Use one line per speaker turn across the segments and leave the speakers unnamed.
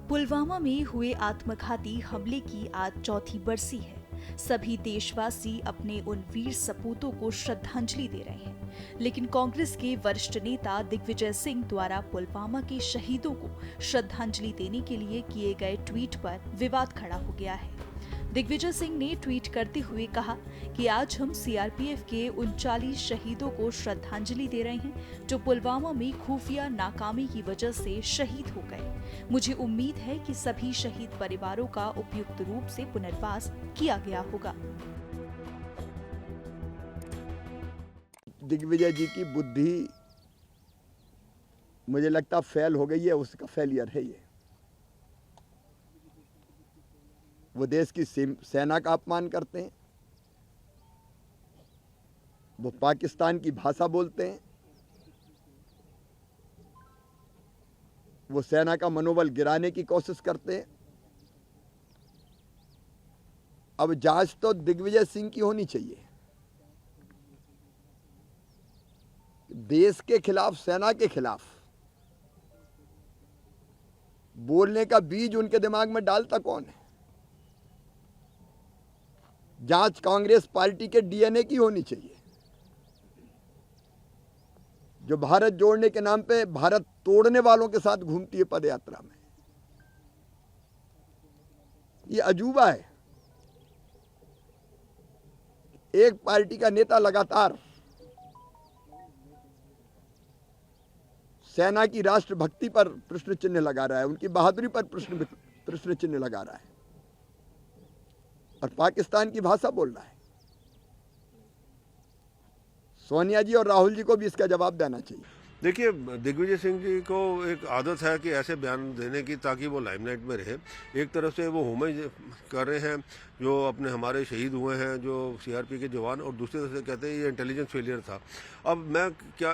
पुलवामा में हुए आत्मघाती हमले की आज चौथी बरसी है। सभी देशवासी अपने उन वीर सपूतों को श्रद्धांजलि दे रहे हैं, लेकिन कांग्रेस के वरिष्ठ नेता दिग्विजय सिंह द्वारा पुलवामा के शहीदों को श्रद्धांजलि देने के लिए किए गए ट्वीट पर विवाद खड़ा हो गया है। दिग्विजय सिंह ने ट्वीट करते हुए कहा कि आज हम सीआरपीएफ के 39 शहीदों को श्रद्धांजलि दे रहे हैं जो पुलवामा में खुफिया नाकामी की वजह से शहीद हो गए। मुझे उम्मीद है कि सभी शहीद परिवारों का उपयुक्त रूप से पुनर्वास किया गया होगा।
दिग्विजय जी की बुद्धि मुझे लगता फेल हो गई है, उसका फेलियर है ये। वो देश की सेना का अपमान करते हैं, वो पाकिस्तान की भाषा बोलते हैं, वो सेना का मनोबल गिराने की कोशिश करते हैं। अब जांच तो दिग्विजय सिंह की होनी चाहिए। देश के खिलाफ, सेना के खिलाफ बोलने का बीज उनके दिमाग में डालता कौन है? जांच कांग्रेस पार्टी के डीएनए की होनी चाहिए, जो भारत जोड़ने के नाम पे भारत तोड़ने वालों के साथ घूमती है पदयात्रा में। ये अजूबा है। एक पार्टी का नेता लगातार सेना की राष्ट्रभक्ति पर प्रश्न चिन्ह लगा रहा है, उनकी बहादुरी पर प्रश्न चिन्ह लगा रहा है और पाकिस्तान की भाषा बोल रहा है। सोनिया जी और राहुल जी को भी इसका जवाब देना चाहिए।
देखिए, दिग्विजय सिंह जी को एक आदत है कि ऐसे बयान देने की ताकि वो लाइमलाइट में रहे। एक तरफ से वो होमेज कर रहे हैं जो अपने हमारे शहीद हुए हैं, जो सीआरपी के जवान, और दूसरी तरफ से कहते हैं ये इंटेलिजेंस फेलियर था। अब मैं क्या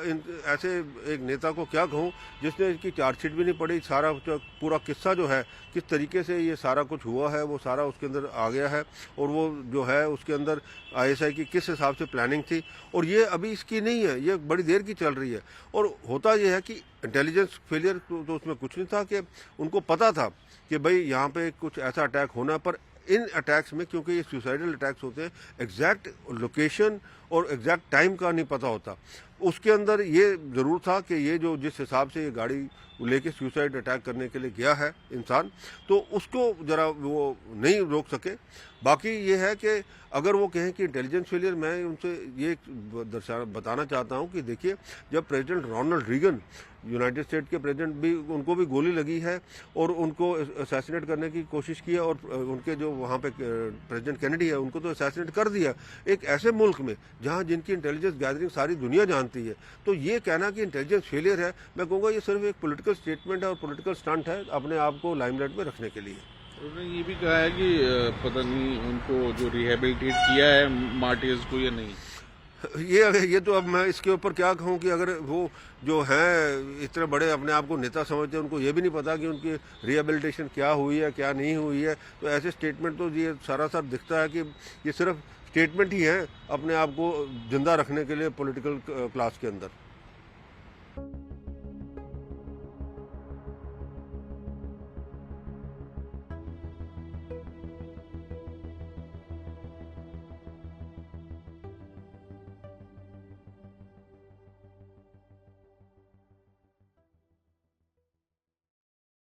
ऐसे एक नेता को क्या कहूँ जिसने इसकी चार्जशीट भी नहीं पढ़ी, सारा पूरा किस्सा जो है किस तरीके से ये सारा कुछ हुआ है वो सारा उसके अंदर आ गया है, और वो जो है उसके अंदर आईएसआई की किस हिसाब से प्लानिंग थी, और ये अभी इसकी नहीं है, ये बड़ी देर की चल रही है। और होता यह है कि इंटेलिजेंस फेलियर तो उसमें कुछ नहीं था, कि उनको पता था कि भाई यहाँ पे कुछ ऐसा अटैक होना, पर इन अटैक्स में क्योंकि ये सुसाइडल अटैक्स होते हैं, एग्जैक्ट लोकेशन और एग्जैक्ट टाइम का नहीं पता होता। उसके अंदर ये ज़रूर था कि ये जो जिस हिसाब से ये गाड़ी लेके सुसाइड अटैक करने के लिए गया है इंसान, तो उसको ज़रा वो नहीं रोक सके। बाकी ये है कि अगर वो कहें कि इंटेलिजेंस फेलियर, मैं उनसे ये बताना चाहता हूँ कि देखिए, जब president Ronald Reagan United State के प्रेसिडेंट भी, उनको भी गोली लगी है और उनको असैसिनेट करने की कोशिश की है, और उनके जो वहाँ पे प्रेसिडेंट कैनेडी है उनको तो असैसिनेट कर दिया, एक ऐसे मुल्क में जहाँ जिनकी इंटेलिजेंस गैदरिंग सारी दुनिया जानती है। तो ये कहना कि इंटेलिजेंस फेलियर है, मैं कहूँगा ये सिर्फ एक पॉलिटिकल स्टेटमेंट है और पॉलिटिकल स्टंट है अपने आप को लाइमलाइट में रखने के लिए।
उन्होंने ये भी कहा है कि पता नहीं उनको जो रिहेबिलिटेट किया है मार्टियर्स को या नहीं।
ये तो अब मैं इसके ऊपर क्या कहूँ कि अगर वो जो हैं इतने बड़े अपने आप को नेता समझते हैं, उनको ये भी नहीं पता कि उनकी रिहेबिलिटेशन क्या हुई है क्या नहीं हुई है, तो ऐसे स्टेटमेंट तो ये सारा दिखता है कि ये सिर्फ स्टेटमेंट ही है अपने आप को जिंदा रखने के लिए पॉलिटिकल क्लास के अंदर।